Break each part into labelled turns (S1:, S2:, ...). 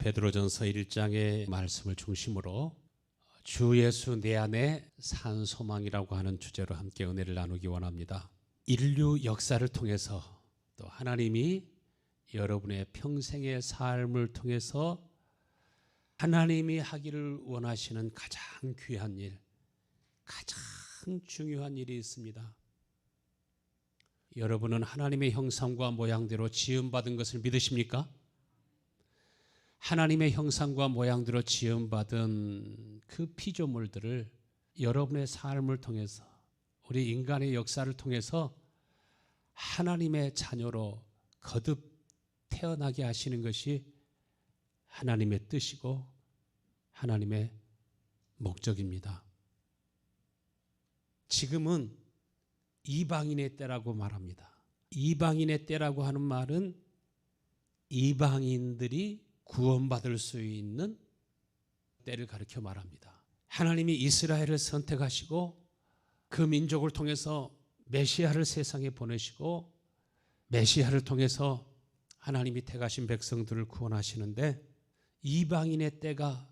S1: 베드로전서 1장의 말씀을 중심으로 주 예수 내 안에 산 소망이라고 하는 주제로 함께 은혜를 나누기 원합니다. 인류 역사를 통해서 또 하나님이 여러분의 평생의 삶을 통해서 하나님이 하기를 원하시는 가장 귀한 일, 가장 중요한 일이 있습니다. 여러분은 하나님의 형상과 모양대로 지음받은 것을 믿으십니까? 하나님의 형상과 모양대로 지음받은 그 피조물들을 여러분의 삶을 통해서, 우리 인간의 역사를 통해서 하나님의 자녀로 거듭 태어나게 하시는 것이 하나님의 뜻이고 하나님의 목적입니다. 지금은 이방인의 때라고 말합니다. 이방인의 때라고 하는 말은 이방인들이 구원받을 수 있는 때를 가리켜 말합니다. 하나님이 이스라엘을 선택하시고 그 민족을 통해서 메시아를 세상에 보내시고 메시아를 통해서 하나님이 택하신 백성들을 구원하시는데, 이방인의 때가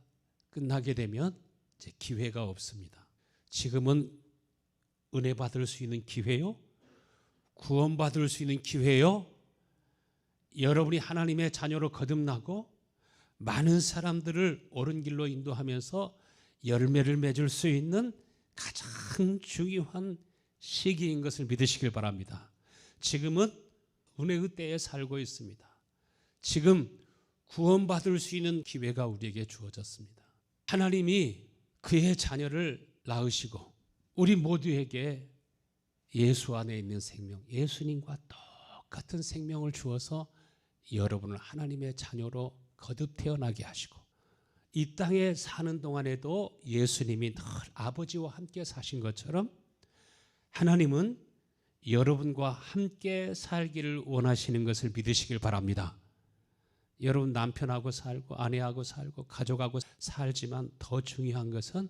S1: 끝나게 되면 이제 기회가 없습니다. 지금은 은혜 받을 수 있는 기회요, 구원받을 수 있는 기회요, 여러분이 하나님의 자녀로 거듭나고 많은 사람들을 옳은 길로 인도하면서 열매를 맺을 수 있는 가장 중요한 시기인 것을 믿으시길 바랍니다. 지금은 은혜의 때에 살고 있습니다. 지금 구원받을 수 있는 기회가 우리에게 주어졌습니다. 하나님이 그의 자녀를 낳으시고 우리 모두에게 예수 안에 있는 생명, 예수님과 똑같은 생명을 주어서 여러분을 하나님의 자녀로 거듭 태어나게 하시고, 이 땅에 사는 동안에도 예수님이 늘 아버지와 함께 사신 것처럼 하나님은 여러분과 함께 살기를 원하시는 것을 믿으시길 바랍니다. 여러분 남편하고 살고 아내하고 살고 가족하고 살지만 더 중요한 것은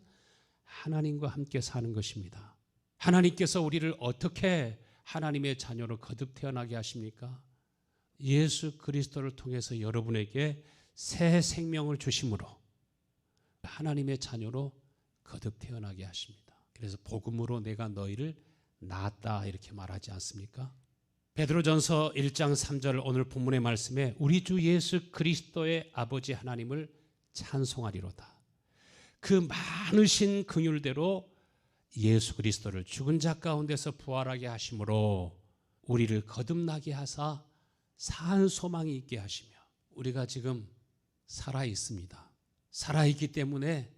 S1: 하나님과 함께 사는 것입니다. 하나님께서 우리를 어떻게 하나님의 자녀로 거듭 태어나게 하십니까? 예수 그리스도를 통해서 여러분에게 새 생명을 주심으로 하나님의 자녀로 거듭 태어나게 하십니다. 그래서 복음으로 내가 너희를 낳았다 이렇게 말하지 않습니까? 베드로전서 1장 3절 오늘 본문의 말씀에 우리 주 예수 그리스도의 아버지 하나님을 찬송하리로다. 그 많으신 긍휼대로 예수 그리스도를 죽은 자 가운데서 부활하게 하심으로 우리를 거듭나게 하사 산 소망이 있게 하시며, 우리가 지금 살아있습니다. 살아있기 때문에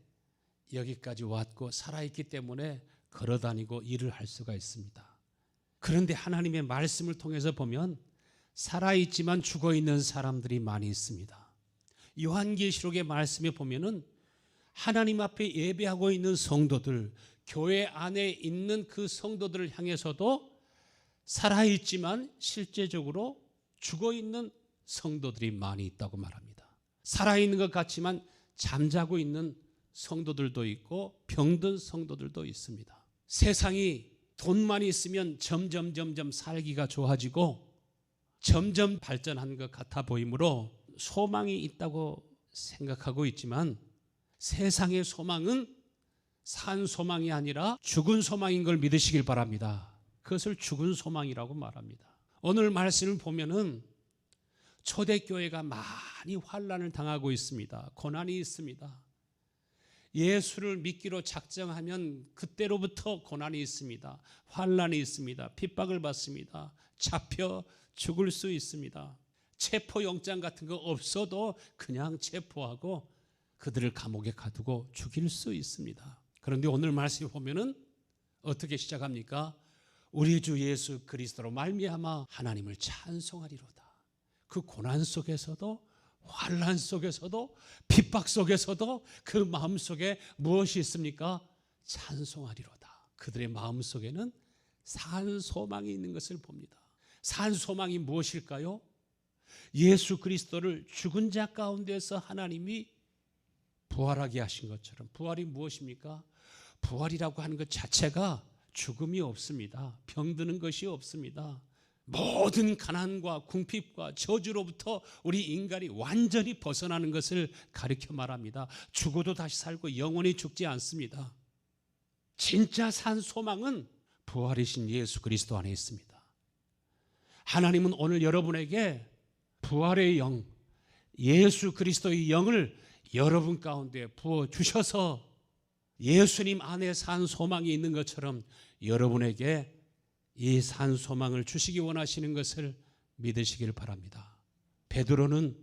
S1: 여기까지 왔고 살아있기 때문에 걸어다니고 일을 할 수가 있습니다. 그런데 하나님의 말씀을 통해서 보면 살아있지만 죽어있는 사람들이 많이 있습니다. 요한계시록의 말씀에 보면은 하나님 앞에 예배하고 있는 성도들, 교회 안에 있는 그 성도들을 향해서도 살아있지만 실제적으로 죽어있는 성도들이 많이 있다고 말합니다. 살아있는 것 같지만 잠자고 있는 성도들도 있고 병든 성도들도 있습니다. 세상이 돈만 있으면 점점 살기가 좋아지고 점점 발전한 것 같아 보이므로 소망이 있다고 생각하고 있지만, 세상의 소망은 산 소망이 아니라 죽은 소망인 걸 믿으시길 바랍니다. 그것을 죽은 소망이라고 말합니다. 오늘 말씀을 보면은 초대교회가 많이 환난을 당하고 있습니다. 고난이 있습니다. 예수를 믿기로 작정하면 그때로부터 고난이 있습니다. 환난이 있습니다. 핍박을 받습니다. 잡혀 죽을 수 있습니다. 체포영장 같은 거 없어도 그냥 체포하고 그들을 감옥에 가두고 죽일 수 있습니다. 그런데 오늘 말씀을 보면은 어떻게 시작합니까? 우리 주 예수 그리스도로 말미암아 하나님을 찬송하리로다. 그 고난 속에서도, 환난 속에서도, 핍박 속에서도 그 마음속에 무엇이 있습니까? 찬송하리로다. 그들의 마음속에는 산 소망이 있는 것을 봅니다. 산 소망이 무엇일까요? 예수 그리스도를 죽은 자 가운데서 하나님이 부활하게 하신 것처럼. 부활이 무엇입니까? 부활이라고 하는 것 자체가 죽음이 없습니다. 병드는 것이 없습니다. 모든 가난과 궁핍과 저주로부터 우리 인간이 완전히 벗어나는 것을 가르쳐 말합니다. 죽어도 다시 살고 영원히 죽지 않습니다. 진짜 산 소망은 부활이신 예수 그리스도 안에 있습니다. 하나님은 오늘 여러분에게 부활의 영, 예수 그리스도의 영을 여러분 가운데 부어주셔서 예수님 안에 산 소망이 있는 것처럼 여러분에게 이 산 소망을 주시기 원하시는 것을 믿으시길 바랍니다. 베드로는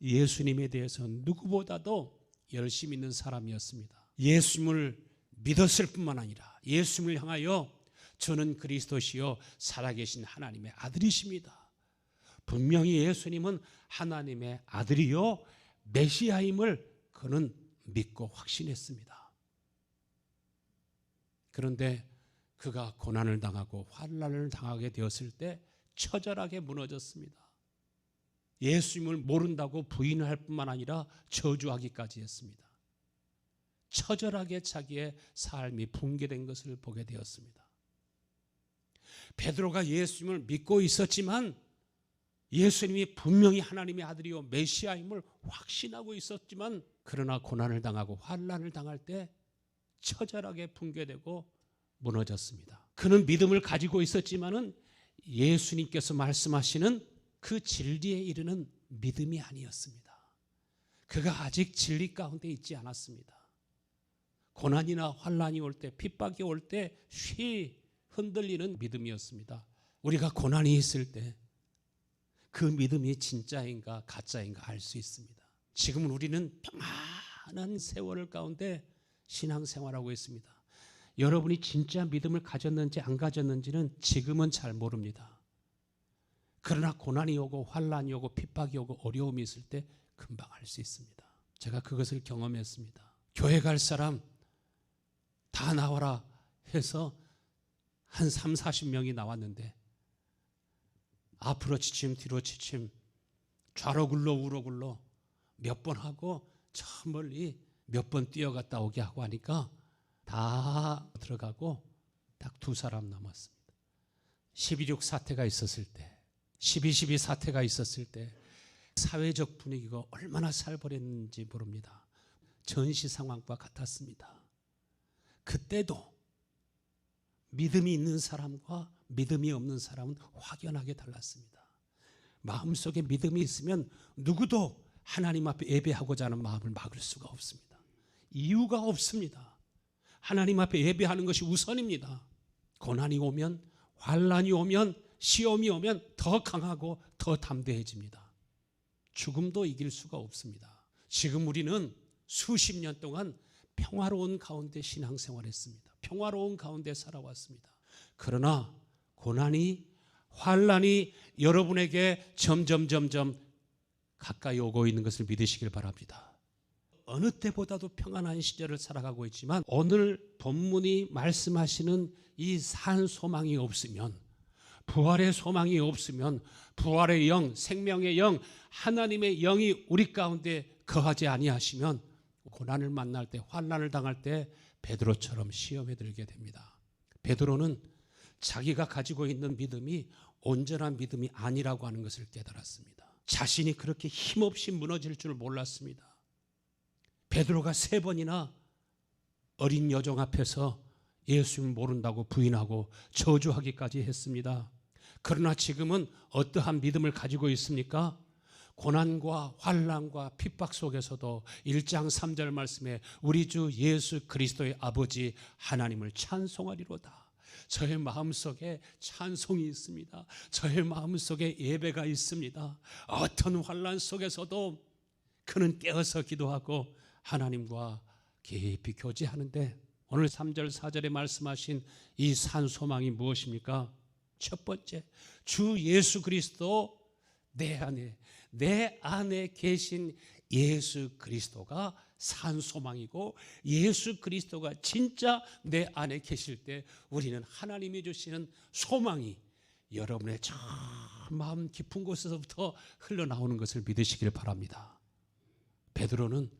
S1: 예수님에 대해서 누구보다도 열심히 있는 사람이었습니다. 예수님을 믿었을 뿐만 아니라 예수님을 향하여 저는 그리스도시요 살아계신 하나님의 아들이십니다. 분명히 예수님은 하나님의 아들이요 메시아임을 그는 믿고 확신했습니다. 그런데 그가 고난을 당하고 환난을 당하게 되었을 때 처절하게 무너졌습니다. 예수님을 모른다고 부인할 뿐만 아니라 저주하기까지 했습니다. 처절하게 자기의 삶이 붕괴된 것을 보게 되었습니다. 베드로가 예수님을 믿고 있었지만 예수님이 분명히 하나님의 아들이요 메시아임을 확신하고 있었지만 그러나 고난을 당하고 환난을 당할 때 처절하게 붕괴되고 무너졌습니다. 그는 믿음을 가지고 있었지만은 예수님께서 말씀하시는 그 진리에 이르는 믿음이 아니었습니다. 그가 아직 진리 가운데 있지 않았습니다. 고난이나 환난이 올 때, 핍박이 올 때 쉬 흔들리는 믿음이었습니다. 우리가 고난이 있을 때 그 믿음이 진짜인가 가짜인가 알 수 있습니다. 지금은 우리는 평안한 세월 가운데 신앙생활하고 있습니다. 여러분이 진짜 믿음을 가졌는지 안 가졌는지는 지금은 잘 모릅니다. 그러나 고난이 오고 환난이 오고 핍박이 오고 어려움이 있을 때 금방 알 수 있습니다. 제가 그것을 경험했습니다. 교회 갈 사람 다 나와라 해서 한 3, 40명이 나왔는데 앞으로 지침 뒤로 지침 좌로 굴러 우로 굴러 몇 번 하고 저 멀리 몇 번 뛰어갔다 오게 하고 하니까 다 들어가고 딱 2사람 남았습니다. 12.6 사태가 있었을 때 12.12 사태가 있었을 때 사회적 분위기가 얼마나 살벌했는지 모릅니다. 전시 상황과 같았습니다. 그때도 믿음이 있는 사람과 믿음이 없는 사람은 확연하게 달랐습니다. 마음속에 믿음이 있으면 누구도 하나님 앞에 예배하고자 하는 마음을 막을 수가 없습니다. 이유가 없습니다. 하나님 앞에 예배하는 것이 우선입니다. 고난이 오면, 환난이 오면, 시험이 오면 더 강하고 더 담대해집니다. 죽음도 이길 수가 없습니다. 지금 우리는 수십 년 동안 평화로운 가운데 신앙생활했습니다. 평화로운 가운데 살아왔습니다. 그러나 고난이 환난이 여러분에게 점점 가까이 오고 있는 것을 믿으시길 바랍니다. 어느 때보다도 평안한 시절을 살아가고 있지만 오늘 본문이 말씀하시는 이 산 소망이 없으면, 부활의 소망이 없으면, 부활의 영, 생명의 영, 하나님의 영이 우리 가운데 거하지 아니하시면 고난을 만날 때, 환난을 당할 때 베드로처럼 시험에 들게 됩니다. 베드로는 자기가 가지고 있는 믿음이 온전한 믿음이 아니라고 하는 것을 깨달았습니다. 자신이 그렇게 힘없이 무너질 줄 몰랐습니다. 베드로가 3번이나 어린 여종 앞에서 예수님 모른다고 부인하고 저주하기까지 했습니다. 그러나 지금은 어떠한 믿음을 가지고 있습니까? 고난과 환난과 핍박 속에서도 1장 3절 말씀에 우리 주 예수 그리스도의 아버지 하나님을 찬송하리로다. 저의 마음속에 찬송이 있습니다. 저의 마음속에 예배가 있습니다. 어떤 환난 속에서도 그는 깨어서 기도하고 하나님과 깊이 교제하는데 오늘 3절 4절에 말씀하신 이 산 소망이 무엇입니까? 첫 번째, 주 예수 그리스도 내 안에 계신 예수 그리스도가 산 소망이고, 예수 그리스도가 진짜 내 안에 계실 때 우리는 하나님이 주시는 소망이 여러분의 저 마음 깊은 곳에서부터 흘러나오는 것을 믿으시길 바랍니다. 베드로는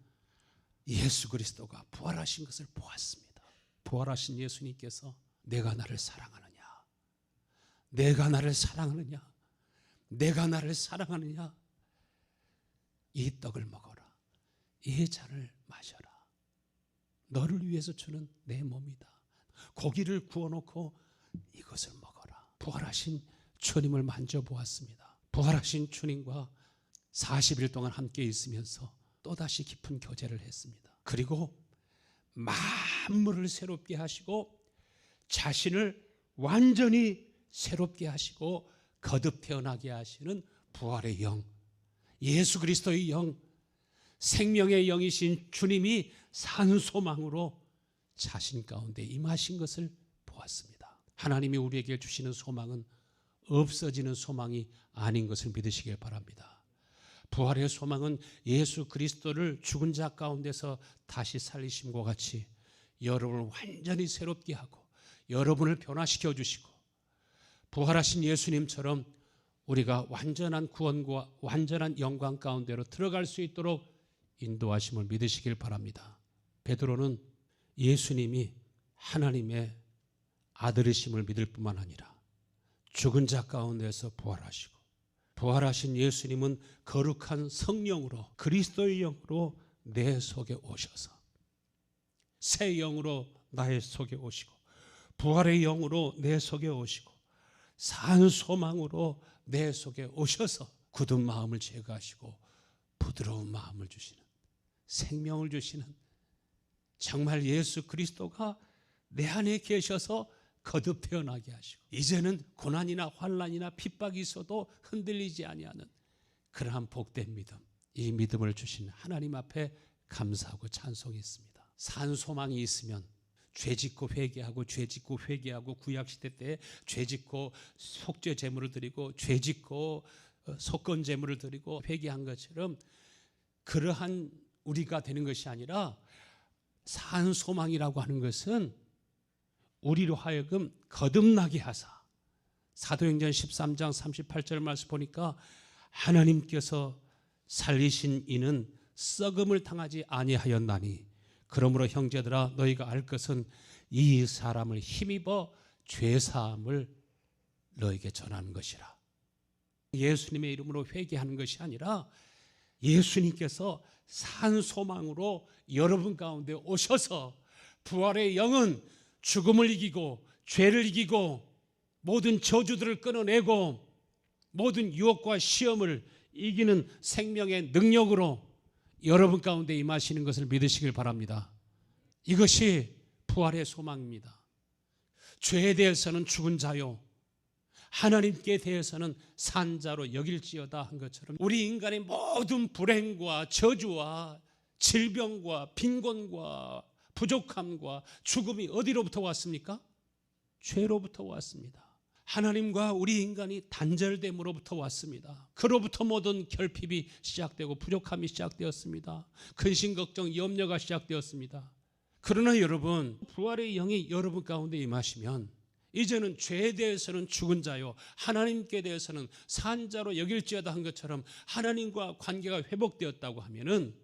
S1: 예수 그리스도가 부활하신 것을 보았습니다. 부활하신 예수님께서 내가 나를 사랑하느냐, 내가 나를 사랑하느냐? 내가 나를 사랑하느냐? 이 떡을 먹어라. 이 잔을 마셔라. 너를 위해서 주는 내 몸이다. 고기를 구워놓고 이것을 먹어라. 부활하신 주님을 만져보았습니다. 부활하신 주님과 40일 동안 함께 있으면서 또다시 깊은 교제를 했습니다. 그리고 만물을 새롭게 하시고 자신을 완전히 새롭게 하시고 거듭 태어나게 하시는 부활의 영, 예수 그리스도의 영, 생명의 영이신 주님이 산 소망으로 자신 가운데 임하신 것을 보았습니다. 하나님이 우리에게 주시는 소망은 없어지는 소망이 아닌 것을 믿으시길 바랍니다. 부활의 소망은 예수 그리스도를 죽은 자 가운데서 다시 살리심과 같이 여러분을 완전히 새롭게 하고 여러분을 변화시켜 주시고 부활하신 예수님처럼 우리가 완전한 구원과 완전한 영광 가운데로 들어갈 수 있도록 인도하심을 믿으시길 바랍니다. 베드로는 예수님이 하나님의 아들이심을 믿을 뿐만 아니라 죽은 자 가운데서 부활하시고 부활하신 예수님은 거룩한 성령으로 그리스도의 영으로 내 속에 오셔서 새 영으로 나의 속에 오시고 부활의 영으로 내 속에 오시고 산 소망으로 내 속에 오셔서 굳은 마음을 제거하시고 부드러운 마음을 주시는 생명을 주시는 정말 예수 그리스도가 내 안에 계셔서 거듭 태어나게 하시고 이제는 고난이나 환난이나 핍박이 있어도 흔들리지 아니하는 그러한 복된 믿음, 이 믿음을 주신 하나님 앞에 감사하고 찬송했습니다. 산 소망이 있으면 죄짓고 회개하고 죄짓고 회개하고 구약시대 때 죄짓고 속죄 제물을 드리고 죄짓고 속건 제물을 드리고 회개한 것처럼 그러한 우리가 되는 것이 아니라 산 소망이라고 하는 것은 우리로 하여금 거듭나게 하사 사도행전 13장 38절 말씀 보니까 하나님께서 살리신 이는 썩음을 당하지 아니하였나니 그러므로 형제들아 너희가 알 것은 이 사람을 힘입어 죄사함을 너에게 전하는 것이라. 예수님의 이름으로 회개하는 것이 아니라 예수님께서 산 소망으로 여러분 가운데 오셔서 부활의 영은 죽음을 이기고 죄를 이기고 모든 저주들을 끊어내고 모든 유혹과 시험을 이기는 생명의 능력으로 여러분 가운데 임하시는 것을 믿으시길 바랍니다. 이것이 부활의 소망입니다. 죄에 대해서는 죽은 자요 하나님께 대해서는 산 자로 여길지어다 한 것처럼 우리 인간의 모든 불행과 저주와 질병과 빈곤과 부족함과 죽음이 어디로부터 왔습니까? 죄로부터 왔습니다. 하나님과 우리 인간이 단절됨으로부터 왔습니다. 그로부터 모든 결핍이 시작되고 부족함이 시작되었습니다. 근심, 걱정, 염려가 시작되었습니다. 그러나 여러분, 부활의 영이 여러분 가운데 임하시면 이제는 죄에 대해서는 죽은 자요 하나님께 대해서는 산 자로 여길지어다 한 것처럼 하나님과 관계가 회복되었다고 하면은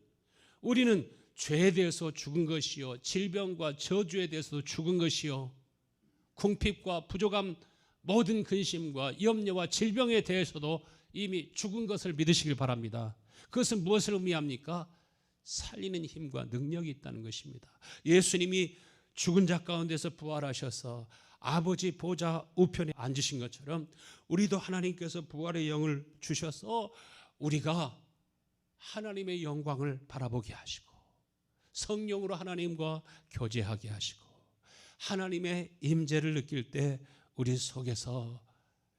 S1: 우리는 죄에 대해서 죽은 것이요 질병과 저주에 대해서도 죽은 것이요 궁핍과 부족함 모든 근심과 염려와 질병에 대해서도 이미 죽은 것을 믿으시길 바랍니다. 그것은 무엇을 의미합니까? 살리는 힘과 능력이 있다는 것입니다. 예수님이 죽은 자 가운데서 부활하셔서 아버지 보좌 우편에 앉으신 것처럼 우리도 하나님께서 부활의 영을 주셔서 우리가 하나님의 영광을 바라보게 하시고 성령으로 하나님과 교제하게 하시고 하나님의 임재를 느낄 때 우리 속에서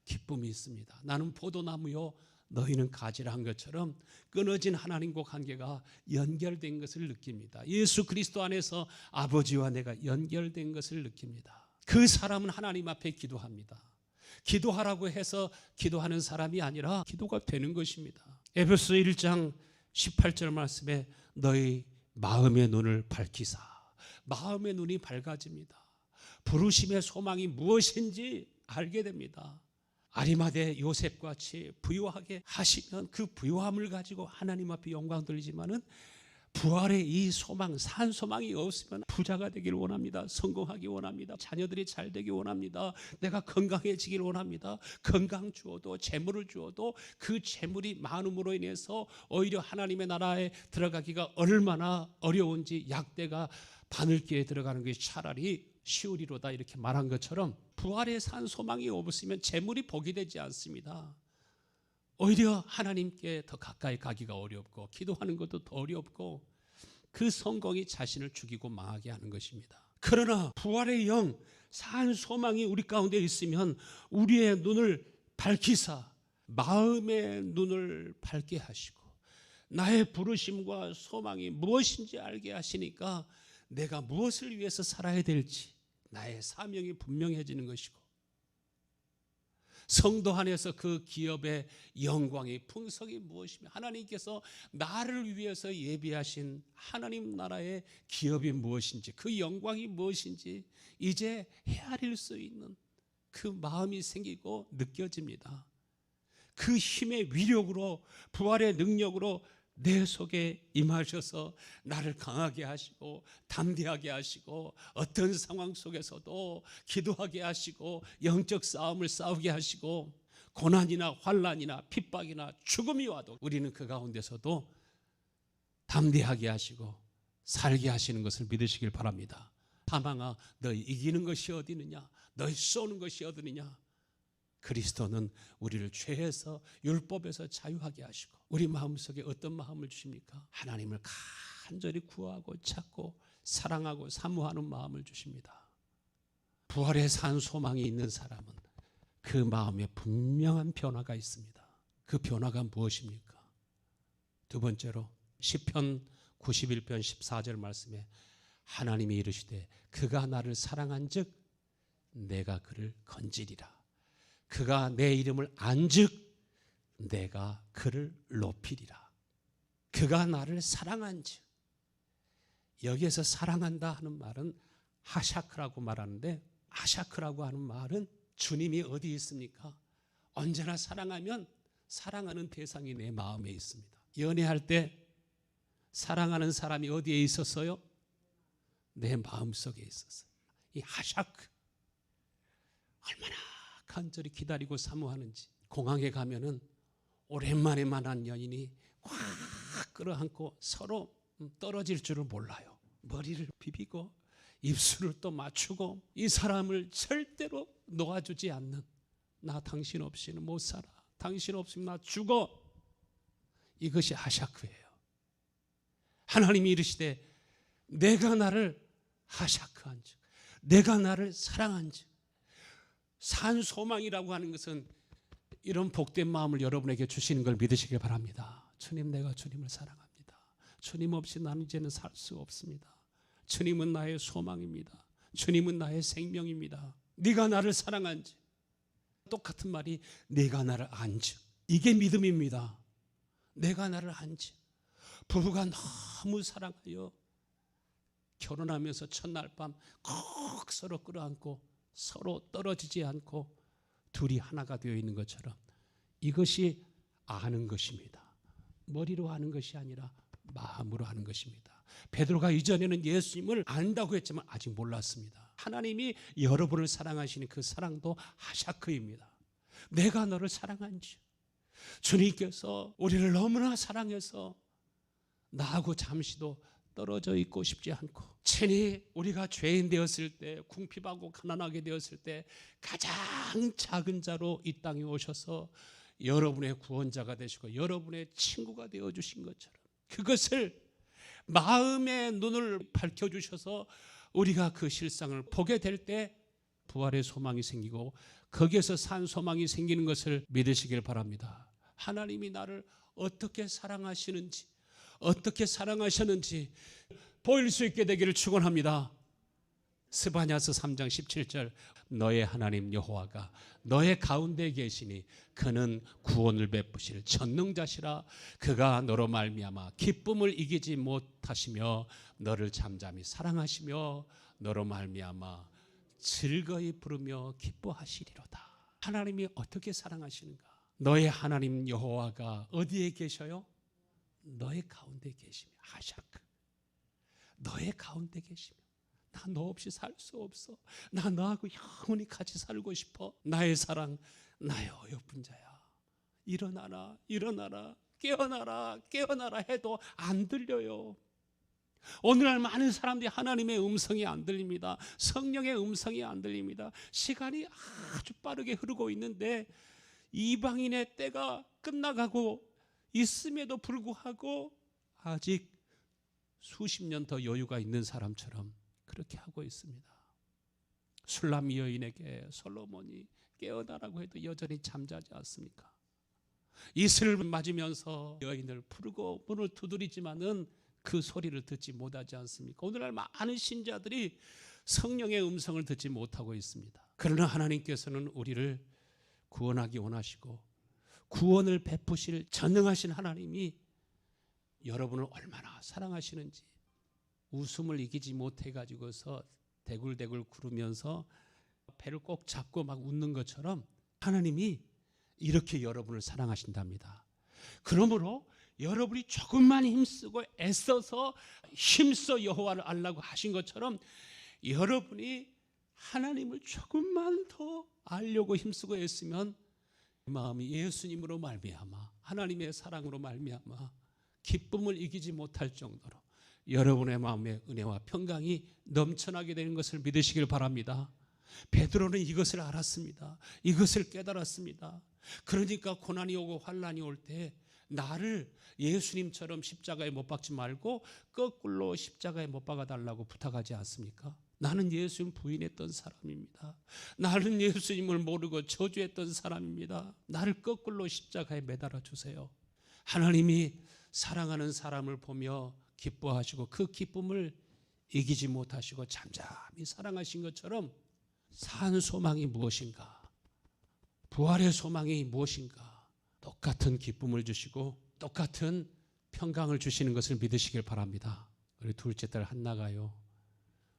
S1: 기쁨이 있습니다. 나는 포도나무요 너희는 가지라 한 것처럼 끊어진 하나님과 관계가 연결된 것을 느낍니다. 예수 그리스도 안에서 아버지와 내가 연결된 것을 느낍니다. 그 사람은 하나님 앞에 기도합니다. 기도하라고 해서 기도하는 사람이 아니라 기도가 되는 것입니다. 에베소 1장 18절 말씀에 너희 마음의 눈을 밝히사 마음의 눈이 밝아집니다. 부르심의 소망이 무엇인지 알게 됩니다. 아리마대 요셉같이 부유하게 하시면 그 부유함을 가지고 하나님 앞에 영광 돌리지만은 부활의 이 소망, 산 소망이 없으면 부자가 되길 원합니다. 성공하기 원합니다. 자녀들이 잘 되기 원합니다. 내가 건강해지길 원합니다. 건강 주어도 재물을 주어도 그 재물이 많음으로 인해서 오히려 하나님의 나라에 들어가기가 얼마나 어려운지 약대가 바늘기에 들어가는 것이 차라리 쉬우리로다 이렇게 말한 것처럼 부활의 산 소망이 없으면 재물이 복이 되지 않습니다. 오히려 하나님께 더 가까이 가기가 어렵고 기도하는 것도 더 어렵고 그 성공이 자신을 죽이고 망하게 하는 것입니다. 그러나 부활의 영, 산 소망이 우리 가운데 있으면 우리의 눈을 밝히사 마음의 눈을 밝게 하시고 나의 부르심과 소망이 무엇인지 알게 하시니까 내가 무엇을 위해서 살아야 될지 나의 사명이 분명해지는 것이고 성도 안에서 그 기업의 영광이 풍성이 무엇이며 하나님께서 나를 위해서 예비하신 하나님 나라의 기업이 무엇인지 그 영광이 무엇인지 이제 헤아릴 수 있는 그 마음이 생기고 느껴집니다. 그 힘의 위력으로 부활의 능력으로 내 속에 임하셔서 나를 강하게 하시고 담대하게 하시고 어떤 상황 속에서도 기도하게 하시고 영적 싸움을 싸우게 하시고 고난이나 환난이나 핍박이나 죽음이 와도 우리는 그 가운데서도 담대하게 하시고 살게 하시는 것을 믿으시길 바랍니다. 사망아 너희 이기는 것이 어디 있느냐, 너희 쏘는 것이 어디 있느냐. 그리스도는 우리를 죄에서 율법에서 자유하게 하시고 우리 마음속에 어떤 마음을 주십니까? 하나님을 간절히 구하고 찾고 사랑하고 사모하는 마음을 주십니다. 부활의 산 소망이 있는 사람은 그 마음에 분명한 변화가 있습니다. 그 변화가 무엇입니까? 두 번째로 시편 91편 14절 말씀에 하나님이 이르시되 그가 나를 사랑한즉 내가 그를 건지리라. 그가 내 이름을 안즉 내가 그를 높이리라. 그가 나를 사랑한즉, 여기에서 사랑한다 하는 말은 하샤크라고 말하는데, 하샤크라고 하는 말은 주님이 어디 있습니까? 언제나 사랑하면 사랑하는 대상이 내 마음에 있습니다. 연애할 때 사랑하는 사람이 어디에 있었어요? 내 마음속에 있었어요. 이 하샤크, 얼마나 간절히 기다리고 사모하는지. 공항에 가면은 오랜만에 만난 연인이 꽉 끌어안고 서로 떨어질 줄을 몰라요. 머리를 비비고 입술을 또 맞추고 이 사람을 절대로 놓아주지 않는, 나 당신 없이는 못 살아, 당신 없으면 나 죽어, 이것이 하샤크예요. 하나님이 이르시되 내가 나를 하샤크한즉, 내가 나를 사랑한즉. 산 소망이라고 하는 것은 이런 복된 마음을 여러분에게 주시는 걸 믿으시길 바랍니다. 주님, 내가 주님을 사랑합니다. 주님 없이 나는 이제는 살 수 없습니다. 주님은 나의 소망입니다. 주님은 나의 생명입니다. 네가 나를 사랑한즉, 똑같은 말이 네가 나를 안즉, 이게 믿음입니다. 내가 나를 안즉. 부부가 너무 사랑하여 결혼하면서 첫날 밤 꼭 서로 끌어안고 서로 떨어지지 않고 둘이 하나가 되어 있는 것처럼, 이것이 아는 것입니다. 머리로 아는 것이 아니라 마음으로 아는 것입니다. 베드로가 이전에는 예수님을 안다고 했지만 아직 몰랐습니다. 하나님이 여러분을 사랑하시는 그 사랑도 하샤크입니다. 내가 너를 사랑한지. 주님께서 우리를 너무나 사랑해서 나하고 잠시도 떨어져 있고 싶지 않고, 친히 우리가 죄인 되었을 때, 궁핍하고 가난하게 되었을 때 가장 작은 자로 이 땅에 오셔서 여러분의 구원자가 되시고 여러분의 친구가 되어주신 것처럼, 그것을 마음의 눈을 밝혀주셔서 우리가 그 실상을 보게 될 때 부활의 소망이 생기고 거기에서 산 소망이 생기는 것을 믿으시길 바랍니다. 하나님이 나를 어떻게 사랑하시는지, 어떻게 사랑하셨는지 보일 수 있게 되기를 축원합니다. 스바냐서 3장 17절, 너의 하나님 여호와가 너의 가운데 계시니 그는 구원을 베푸실 전능자시라. 그가 너로 말미암아 기쁨을 이기지 못하시며 너를 잠잠히 사랑하시며 너로 말미암아 즐거이 부르며 기뻐하시리로다. 하나님이 어떻게 사랑하시는가? 너의 하나님 여호와가 어디에 계셔요? 너의 가운데 계시며, 하샤크. 너의 가운데 계시며 나 너 없이 살 수 없어. 나 너하고 영원히 같이 살고 싶어. 나의 사랑, 나의 어여쁜 자야. 일어나라, 일어나라, 깨어나라, 깨어나라 해도 안 들려요. 오늘날 많은 사람들이 하나님의 음성이 안 들립니다. 성령의 음성이 안 들립니다. 시간이 아주 빠르게 흐르고 있는데 이방인의 때가 끝나가고 있음에도 불구하고 아직 수십 년 더 여유가 있는 사람처럼 그렇게 하고 있습니다. 술람 여인에게 솔로몬이 깨어나라고 해도 여전히 잠자지 않습니까? 이슬을 맞으면서 여인을 부르고 문을 두드리지만은 그 소리를 듣지 못하지 않습니까? 오늘날 많은 신자들이 성령의 음성을 듣지 못하고 있습니다. 그러나 하나님께서는 우리를 구원하기 원하시고 구원을 베푸실 전능하신 하나님이 여러분을 얼마나 사랑하시는지 웃음을 이기지 못해가지고서 대굴대굴 구르면서 배를 꼭 잡고 막 웃는 것처럼 하나님이 이렇게 여러분을 사랑하신답니다. 그러므로 여러분이 조금만 힘쓰고 애써서 힘써 여호와를 알라고 하신 것처럼 여러분이 하나님을 조금만 더 알려고 힘쓰고 애쓰면 마음이 예수님으로 말미암아 하나님의 사랑으로 말미암아 기쁨을 이기지 못할 정도로 여러분의 마음에 은혜와 평강이 넘쳐나게 되는 것을 믿으시길 바랍니다. 베드로는 이것을 알았습니다. 이것을 깨달았습니다. 그러니까 고난이 오고 환난이 올 때 나를 예수님처럼 십자가에 못 박지 말고 거꾸로 십자가에 못 박아달라고 부탁하지 않습니까? 나는 예수님 부인했던 사람입니다. 나는 예수님을 모르고 저주했던 사람입니다. 나를 거꾸로 십자가에 매달아 주세요. 하나님이 사랑하는 사람을 보며 기뻐하시고 그 기쁨을 이기지 못하시고 잠잠히 사랑하신 것처럼 산 소망이 무엇인가? 부활의 소망이 무엇인가? 똑같은 기쁨을 주시고 똑같은 평강을 주시는 것을 믿으시길 바랍니다. 우리 둘째 딸 한나가요.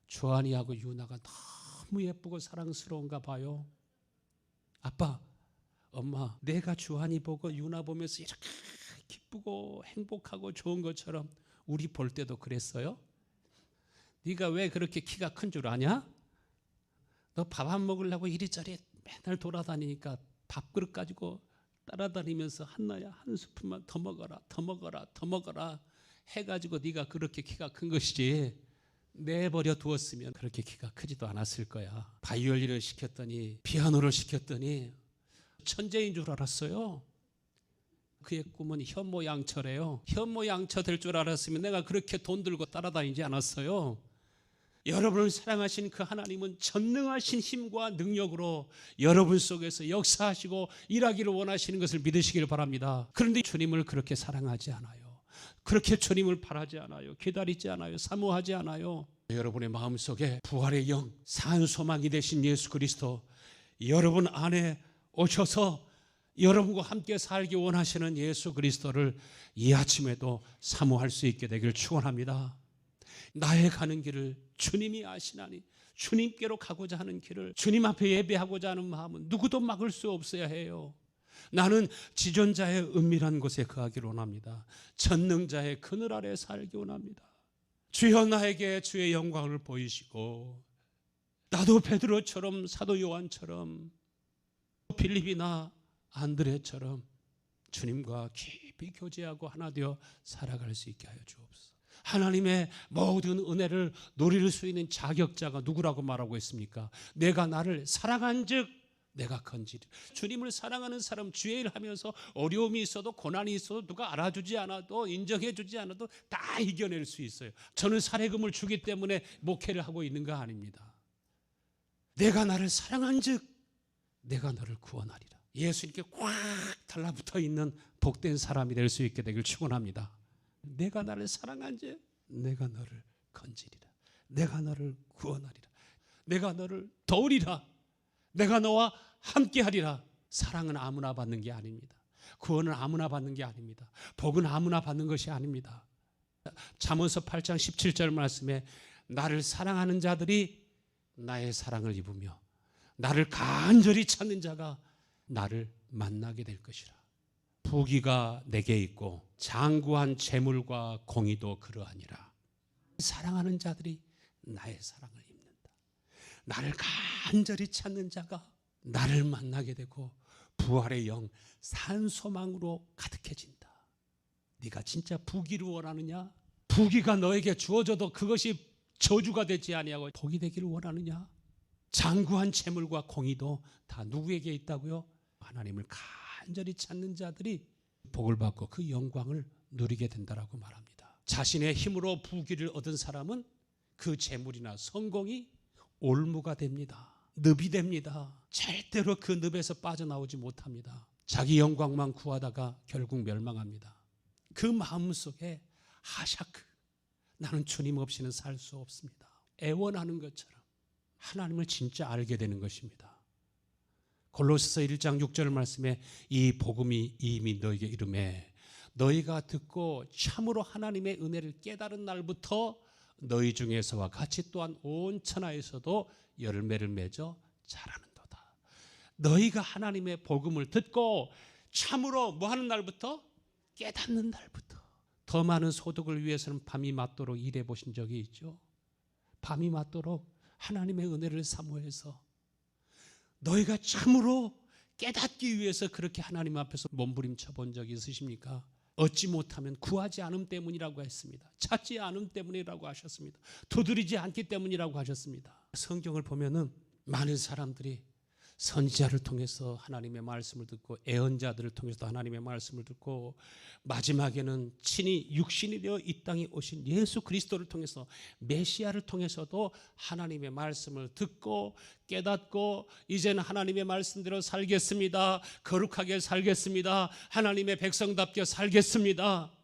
S1: 주한이하고 유나가 너무 예쁘고 사랑스러운가 봐요. 아빠, 엄마, 내가 주한이 보고 유나 보면서 이렇게 기쁘고 행복하고 좋은 것처럼 우리 볼 때도 그랬어요? 네가 왜 그렇게 키가 큰 줄 아냐? 너 밥 안 먹으려고 이리저리 맨날 돌아다니니까 밥그릇 가지고 따라다니면서 한나야 한 스푼만 더 먹어라, 더 먹어라, 더 먹어라 해가지고 네가 그렇게 키가 큰 것이지 내버려 두었으면 그렇게 키가 크지도 않았을 거야. 바이올린을 시켰더니 피아노를 시켰더니 천재인 줄 알았어요. 그의 꿈은 현모양처래요. 현모양처 될 줄 알았으면 내가 그렇게 돈 들고 따라다니지 않았어요. 여러분을 사랑하신 그 하나님은 전능하신 힘과 능력으로 여러분 속에서 역사하시고 일하기를 원하시는 것을 믿으시길 바랍니다. 그런데 주님을 그렇게 사랑하지 않아요. 그렇게 주님을 바라지 않아요. 기다리지 않아요. 사모하지 않아요. 여러분의 마음속에 부활의 영, 산 소망이 되신 예수 그리스도 여러분 안에 오셔서 여러분과 함께 살기 원하시는 예수 그리스도를 이 아침에도 사모할 수 있게 되기를 축원합니다. 나의 가는 길을 주님이 아시나니 주님께로 가고자 하는 길을 주님 앞에 예배하고자 하는 마음은 누구도 막을 수 없어야 해요. 나는 지존자의 은밀한 곳에 거하기를 원합니다. 전능자의 그늘 아래 살기 원합니다. 주여 나에게 주의 영광을 보이시고 나도 베드로처럼 사도 요한처럼 빌립이나 안드레처럼 주님과 깊이 교제하고 하나 되어 살아갈 수 있게 하여 주옵소서. 하나님의 모든 은혜를 누릴 수 있는 자격자가 누구라고 말하고 있습니까? 내가 나를 사랑한 즉 내가 건지리. 주님을 사랑하는 사람 주의 일 하면서 어려움이 있어도 고난이 있어도 누가 알아주지 않아도 인정해 주지 않아도 다 이겨낼 수 있어요. 저는 사례금을 주기 때문에 목회를 하고 있는 거 아닙니다. 내가 나를 사랑한 즉 내가 너를 구원하리라. 예수님께 꽉 달라붙어 있는 복된 사람이 될 수 있게 되길 축원합니다. 내가 나를 사랑한 즉 내가 너를 건지리라. 내가 너를 구원하리라. 내가 너를 도우리라. 내가 너와 함께하리라. 사랑은 아무나 받는 게 아닙니다. 구원은 아무나 받는 게 아닙니다. 복은 아무나 받는 것이 아닙니다. 잠언서 8장 17절 말씀에 나를 사랑하는 자들이 나의 사랑을 입으며 나를 간절히 찾는 자가 나를 만나게 될 것이라. 부귀가 내게 있고 장구한 재물과 공의도 그러하니라. 사랑하는 자들이 나의 사랑을 입는다. 나를 간절히 찾는 자가 나를 만나게 되고 부활의 영, 산소망으로 가득해진다. 네가 진짜 부귀를 원하느냐? 부귀가 너에게 주어져도 그것이 저주가 되지 아니하고 복이 되기를 원하느냐? 장구한 재물과 공의도 다 누구에게 있다고요? 하나님을 간절히 찾는 자들이 복을 받고 그 영광을 누리게 된다라고 말합니다. 자신의 힘으로 부귀를 얻은 사람은 그 재물이나 성공이 올무가 됩니다. 늪이 됩니다. 절대로 그 늪에서 빠져나오지 못합니다. 자기 영광만 구하다가 결국 멸망합니다. 그 마음속에 하샤크, 나는 주님 없이는 살 수 없습니다. 애원하는 것처럼 하나님을 진짜 알게 되는 것입니다. 골로새서 1장 6절 말씀에 이 복음이 이미 너에게 이르매 너희가 듣고 참으로 하나님의 은혜를 깨달은 날부터 너희 중에서와 같이 또한 온 천하에서도 열매를 맺어 자라는도다. 너희가 하나님의 복음을 듣고 참으로 뭐 하는 날부터? 깨닫는 날부터. 더 많은 소득을 위해서는 밤이 맞도록 일해 보신 적이 있죠? 밤이 맞도록 하나님의 은혜를 사모해서 너희가 참으로 깨닫기 위해서 그렇게 하나님 앞에서 몸부림쳐 본 적이 있으십니까? 얻지 못하면 구하지 않음 때문이라고 했습니다. 찾지 않음 때문이라고 하셨습니다. 두드리지 않기 때문이라고 하셨습니다. 성경을 보면은 많은 사람들이 선지자를 통해서 하나님의 말씀을 듣고 애언자들을 통해서 하나님의 말씀을 듣고 마지막에는 친히 육신이 되어 이 땅에 오신 예수 그리스도를 통해서 메시아를 통해서도 하나님의 말씀을 듣고 깨닫고 이제는 하나님의 말씀대로 살겠습니다. 거룩하게 살겠습니다. 하나님의 백성답게 살겠습니다.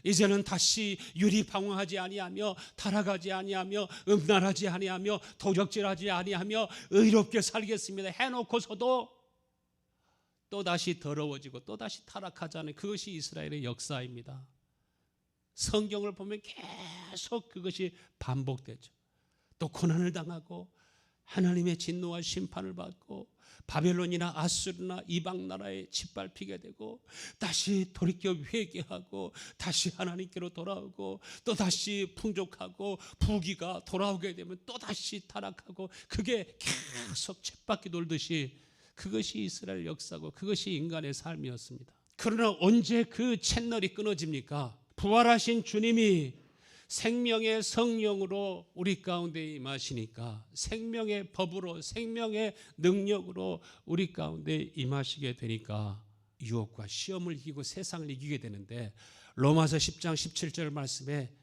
S1: 이제는 다시 유리방황하지 아니하며 타락하지 아니하며 음란하지 아니하며 도적질하지 아니하며 의롭게 살겠습니다 해놓고서도 또다시 더러워지고 또다시 타락하자는 그것이 이스라엘의 역사입니다. 성경을 보면 계속 그것이 반복되죠. 또 고난을 당하고 하나님의 진노와 심판을 받고 바벨론이나 아수르나 이방 나라에 짓밟히게 되고 다시 돌이켜 회개하고 다시 하나님께로 돌아오고 또다시 풍족하고 부귀가 돌아오게 되면 또다시 타락하고 그게 계속 쳇바퀴 돌듯이 그것이 이스라엘 역사고 그것이 인간의 삶이었습니다. 그러나 언제 그 채널이 끊어집니까? 부활하신 주님이 생명의 성령으로 우리 가운데 임하시니까 생명의 법으로 생명의 능력으로 우리 가운데 임하시게 되니까 유혹과 시험을 이기고 세상을 이기게 되는데 로마서 10장 17절 말씀에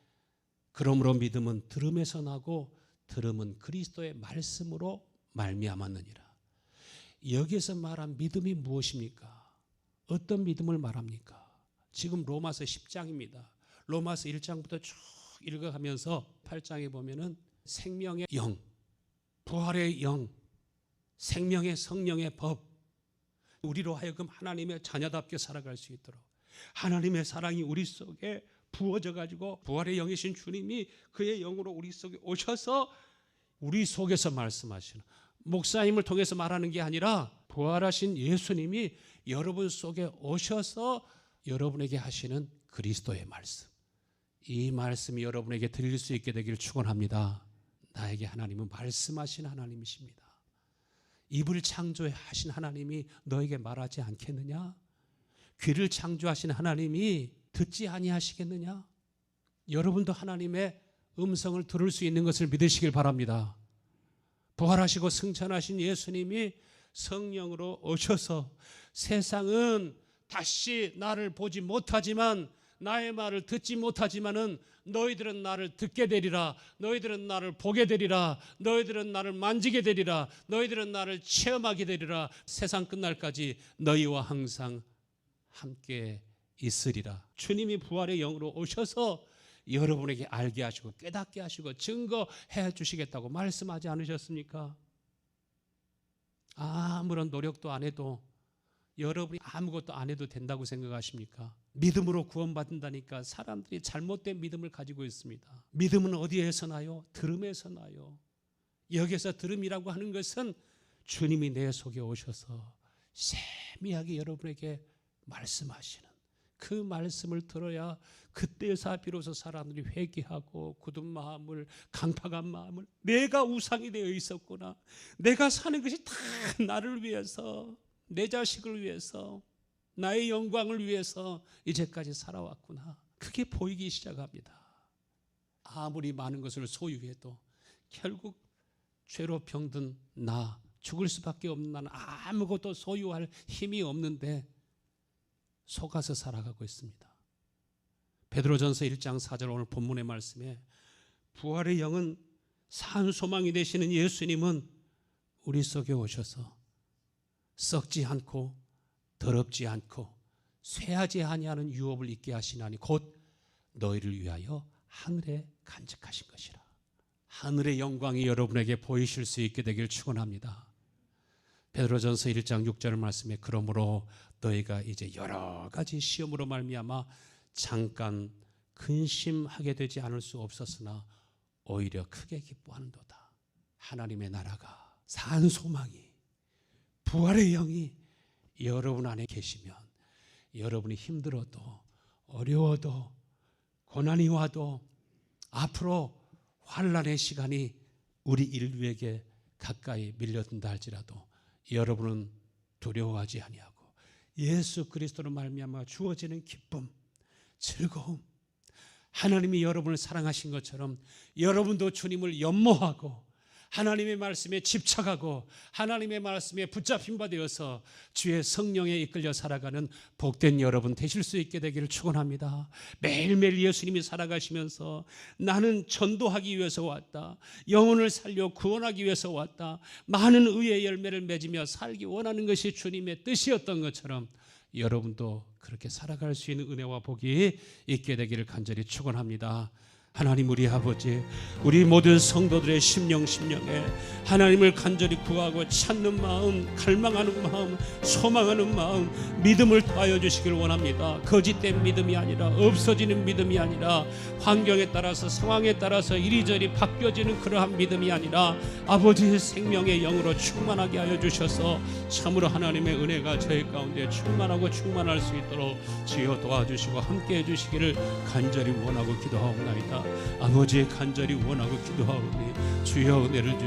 S1: 그러므로 믿음은 들음에서 나고 들음은 그리스도의 말씀으로 말미암았느니라. 여기에서 말한 믿음이 무엇입니까? 어떤 믿음을 말합니까? 지금 로마서 10장입니다. 로마서 1장부터 쭉 읽어가면서 8장에 보면은 생명의 영, 부활의 영, 생명의 성령의 법, 우리로 하여금 하나님의 자녀답게 살아갈 수 있도록 하나님의 사랑이 우리 속에 부어져 가지고 부활의 영이신 주님이 그의 영으로 우리 속에 오셔서 우리 속에서 말씀하시는, 목사님을 통해서 말하는 게 아니라 부활하신 예수님이 여러분 속에 오셔서 여러분에게 하시는 그리스도의 말씀, 이 말씀이 여러분에게 들릴 수 있게 되기를 축원합니다. 나에게 하나님은 말씀하신 하나님이십니다. 입을 창조하신 하나님이 너에게 말하지 않겠느냐? 귀를 창조하신 하나님이 듣지 아니하시겠느냐? 여러분도 하나님의 음성을 들을 수 있는 것을 믿으시길 바랍니다. 부활하시고 승천하신 예수님이 성령으로 오셔서 세상은 다시 나를 보지 못하지만 나의 말을 듣지 못하지만은 너희들은 나를 듣게 되리라. 너희들은 나를 보게 되리라. 너희들은 나를 만지게 되리라. 너희들은 나를 체험하게 되리라. 세상 끝날까지 너희와 항상 함께 있으리라. 주님이 부활의 영으로 오셔서 여러분에게 알게 하시고 깨닫게 하시고 증거해 주시겠다고 말씀하지 않으셨습니까? 아무런 노력도 안 해도 여러분이 아무것도 안 해도 된다고 생각하십니까? 믿음으로 구원받는다니까 사람들이 잘못된 믿음을 가지고 있습니다. 믿음은 어디에서 나요? 들음에서 나요. 여기서 들음이라고 하는 것은 주님이 내 속에 오셔서 세미하게 여러분에게 말씀하시는 그 말씀을 들어야 그때서 비로소 사람들이 회개하고 굳은 마음을, 강팍한 마음을, 내가 우상이 되어 있었구나, 내가 사는 것이 다 나를 위해서, 내 자식을 위해서, 나의 영광을 위해서 이제까지 살아왔구나, 그게 보이기 시작합니다. 아무리 많은 것을 소유해도 결국 죄로 병든 나, 죽을 수밖에 없는 나는 아무것도 소유할 힘이 없는데 속아서 살아가고 있습니다. 베드로전서 1장 4절 오늘 본문의 말씀에 부활의 영은 산 소망이 되시는 예수님은 우리 속에 오셔서 썩지 않고 더럽지 않고 쇠하지 아니하는 유업을 있게 하시나니 곧 너희를 위하여 하늘에 간직하신 것이라. 하늘의 영광이 여러분에게 보이실 수 있게 되길 축원합니다. 베드로전서 1장 6절 말씀에 그러므로 너희가 이제 여러 가지 시험으로 말미암아 잠깐 근심하게 되지 않을 수 없었으나 오히려 크게 기뻐하는도다. 하나님의 나라가, 산 소망이, 부활의 영이 여러분 안에 계시면 여러분이 힘들어도 어려워도 고난이 와도 앞으로 환난의 시간이 우리 인류에게 가까이 밀려든다 할지라도 여러분은 두려워하지 아니하고 예수 그리스도로 말미암아 주어지는 기쁨, 즐거움, 하나님이 여러분을 사랑하신 것처럼 여러분도 주님을 연모하고 하나님의 말씀에 집착하고 하나님의 말씀에 붙잡힌 바 되어서 주의 성령에 이끌려 살아가는 복된 여러분 되실 수 있게 되기를 축원합니다. 매일매일 예수님이 살아가시면서 나는 전도하기 위해서 왔다, 영혼을 살려 구원하기 위해서 왔다, 많은 의의 열매를 맺으며 살기 원하는 것이 주님의 뜻이었던 것처럼 여러분도 그렇게 살아갈 수 있는 은혜와 복이 있게 되기를 간절히 축원합니다. 하나님 우리 아버지, 우리 모든 성도들의 심령에 하나님을 간절히 구하고 찾는 마음, 갈망하는 마음, 소망하는 마음, 믿음을 더하여 주시길 원합니다. 거짓된 믿음이 아니라, 없어지는 믿음이 아니라, 환경에 따라서 상황에 따라서 이리저리 바뀌어지는 그러한 믿음이 아니라 아버지의 생명의 영으로 충만하게 하여 주셔서 참으로 하나님의 은혜가 저희 가운데 충만하고 충만할 수 있도록 주여 도와주시고 함께해 주시기를 간절히 원하고 기도하옵나이다. 아버지 간절히 원하고 기도하오니 주여 은혜를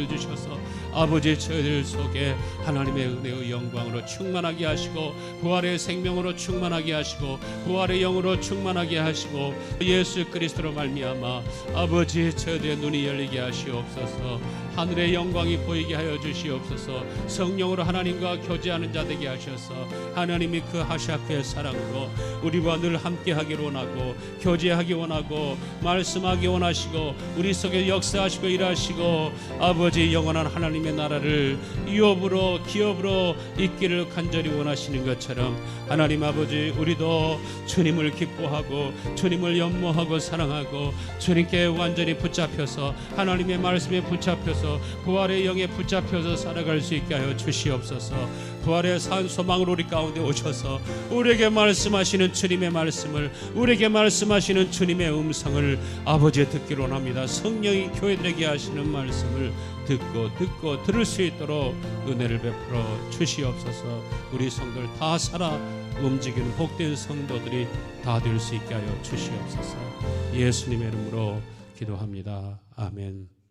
S1: 주셔서 아버지의 저희들 속에 하나님의 은혜의 영광으로 충만하게 하시고 부활의 생명으로 충만하게 하시고 부활의 영으로 충만하게 하시고 예수 그리스도로 말미암아 아버지 저희들의 눈이 열리게 하시옵소서. 하늘의 영광이 보이게 하여 주시옵소서. 성령으로 하나님과 교제하는 자 되게 하셔서 하나님이 그 하샤크의 사랑으로 우리와 늘 함께하기를 원하고 교제하기 원하고 말씀하기 원하시고 우리 속에 역사하시고 일하시고 아버지 영원한 하나님의 나라를 유업으로 기업으로 있기를 간절히 원하시는 것처럼 하나님 아버지 우리도 주님을 기뻐하고 주님을 연모하고 사랑하고 주님께 완전히 붙잡혀서 하나님의 말씀에 붙잡혀서 부활의 영에 붙잡혀서 살아갈 수 있게 하여 주시옵소서. 부활의 산 소망으로 우리 가운데 오셔서 우리에게 말씀하시는 주님의 말씀을, 우리에게 말씀하시는 주님의 음성을 아버지 듣기로 원합니다. 성령이 교회들에게 하시는 말씀을 듣고 들을 수 있도록 은혜를 베풀어 주시옵소서. 우리 성도들 다 살아 움직이는 복된 성도들이 다 될 수 있게 하여 주시옵소서. 예수님의 이름으로 기도합니다. 아멘.